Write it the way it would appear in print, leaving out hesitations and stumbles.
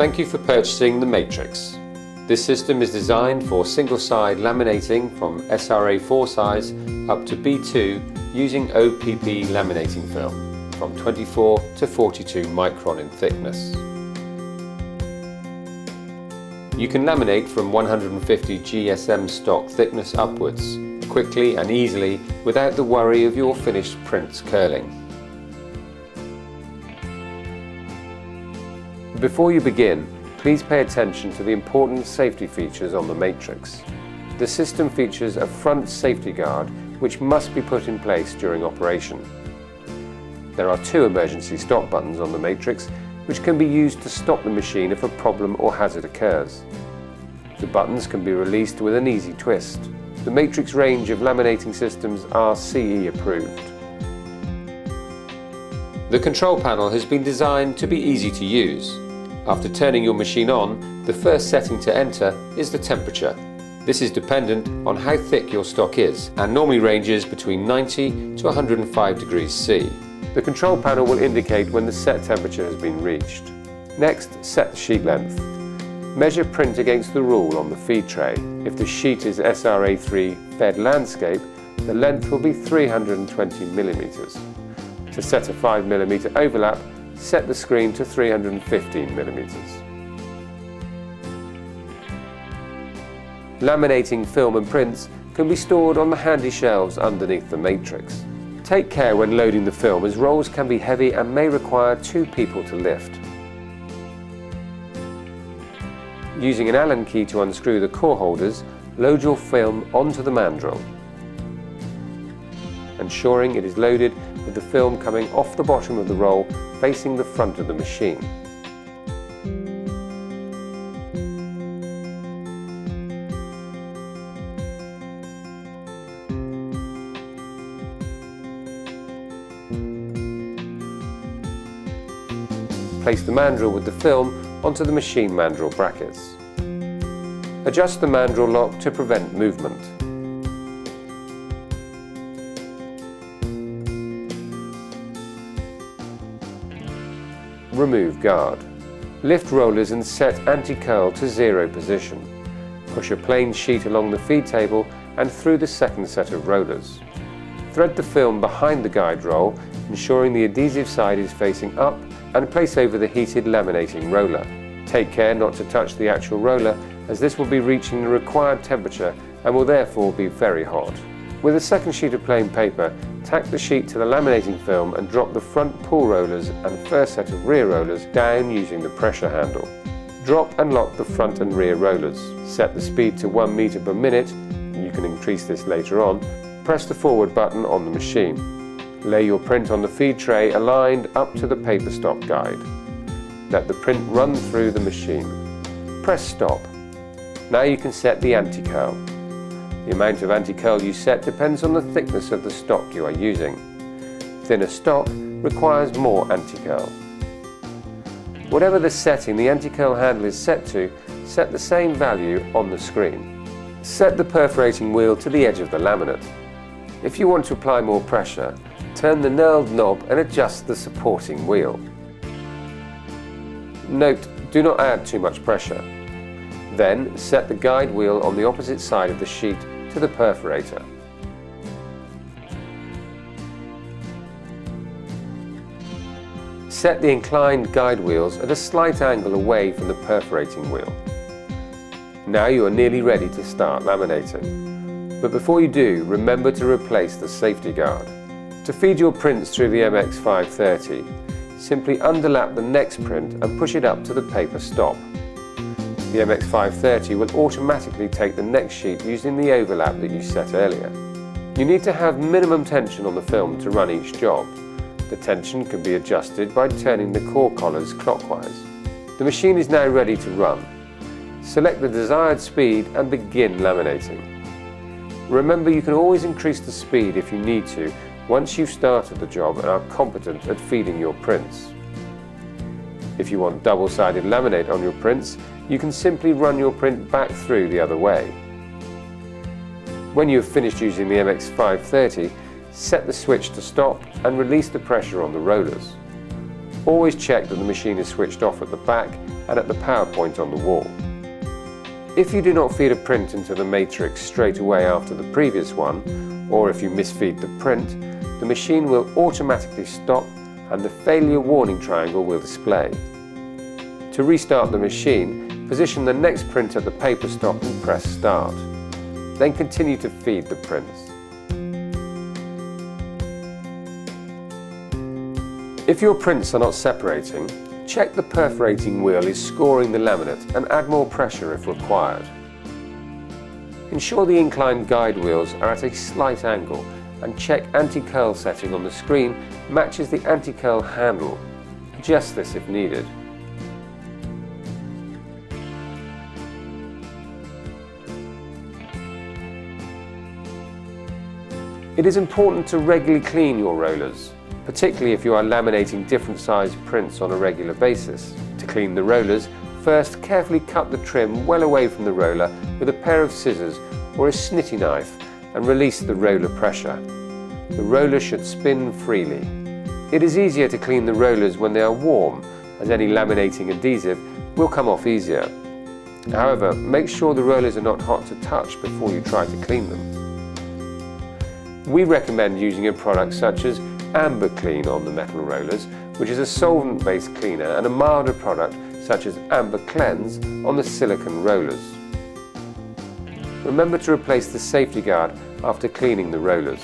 Thank you for purchasing the Matrix. This system is designed for single-side laminating from SRA4 size up to B2 using OPP laminating film from 24 to 42 micron in thickness. You can laminate from 150 GSM stock thickness upwards, quickly and easily without the worry of your finished prints curling. Before you begin, please pay attention to the important safety features on the Matrix. The system features a front safety guard which must be put in place during operation. There are 2 emergency stop buttons on the Matrix which can be used to stop the machine if a problem or hazard occurs. The buttons can be released with an easy twist. The Matrix range of laminating systems are CE approved. The control panel has been designed to be easy to use. After turning your machine on, the first setting to enter is the temperature. This is dependent on how thick your stock is and normally ranges between 90 to 105 degrees C. The control panel will indicate when the set temperature has been reached. Next, set the sheet length. Measure print against the rule on the feed tray. If the sheet is SRA3 fed landscape, the length will be 320 mm. To set a 5 mm overlap, set the screen to 315 mm. Laminating film and prints can be stored on the handy shelves underneath the Matrix. Take care when loading the film as rolls can be heavy and may require 2 people to lift. Using an Allen key to unscrew the core holders, load your film onto the mandrel, ensuring it is loaded with the film coming off the bottom of the roll facing the front of the machine. Place the mandrel with the film onto the machine mandrel brackets. Adjust the mandrel lock to prevent movement. Remove guard. Lift rollers and set anti-curl to 0 position. Push a plain sheet along the feed table and through the second set of rollers. Thread the film behind the guide roll, ensuring the adhesive side is facing up, and place over the heated laminating roller. Take care not to touch the actual roller, as this will be reaching the required temperature and will therefore be very hot. With a second sheet of plain paper, tack the sheet to the laminating film and drop the front pull rollers and first set of rear rollers down using the pressure handle. Drop and lock the front and rear rollers. Set the speed to 1 meter per minute, you can increase this later on. Press the forward button on the machine. Lay your print on the feed tray aligned up to the paper stop guide. Let the print run through the machine. Press stop. Now you can set the anti-curl. The amount of anti-curl you set depends on the thickness of the stock you are using. Thinner stock requires more anti-curl. Whatever the setting the anti-curl handle is set to, set the same value on the screen. Set the perforating wheel to the edge of the laminate. If you want to apply more pressure, turn the knurled knob and adjust the supporting wheel. Note, do not add too much pressure. Then set the guide wheel on the opposite side of the sheet to the perforator. Set the inclined guide wheels at a slight angle away from the perforating wheel. Now you are nearly ready to start laminating. But before you do, remember to replace the safety guard. To feed your prints through the MX530, simply underlap the next print and push it up to the paper stop. The MX530 will automatically take the next sheet using the overlap that you set earlier. You need to have minimum tension on the film to run each job. The tension can be adjusted by turning the core collars clockwise. The machine is now ready to run. Select the desired speed and begin laminating. Remember, you can always increase the speed if you need to once you've started the job and are competent at feeding your prints. If you want double-sided laminate on your prints, you can simply run your print back through the other way. When you have finished using the MX530, set the switch to stop and release the pressure on the rollers. Always check that the machine is switched off at the back and at the power point on the wall. If you do not feed a print into the matrix straight away after the previous one, or if you misfeed the print, the machine will automatically stop and the failure warning triangle will display. To restart the machine, position the next print at the paper stop and press start. Then continue to feed the prints. If your prints are not separating, check the perforating wheel is scoring the laminate and add more pressure if required. Ensure the inclined guide wheels are at a slight angle and check anti-curl setting on the screen matches the anti-curl handle. Adjust this if needed. It is important to regularly clean your rollers, particularly if you are laminating different sized prints on a regular basis. To clean the rollers, first carefully cut the trim well away from the roller with a pair of scissors or a snitty knife and release the roller pressure. The roller should spin freely. It is easier to clean the rollers when they are warm, as any laminating adhesive will come off easier. However, make sure the rollers are not hot to touch before you try to clean them. We recommend using a product such as Amber Clean on the metal rollers, which is a solvent-based cleaner, and a milder product such as Amber Cleanse on the silicone rollers. Remember to replace the safety guard after cleaning the rollers.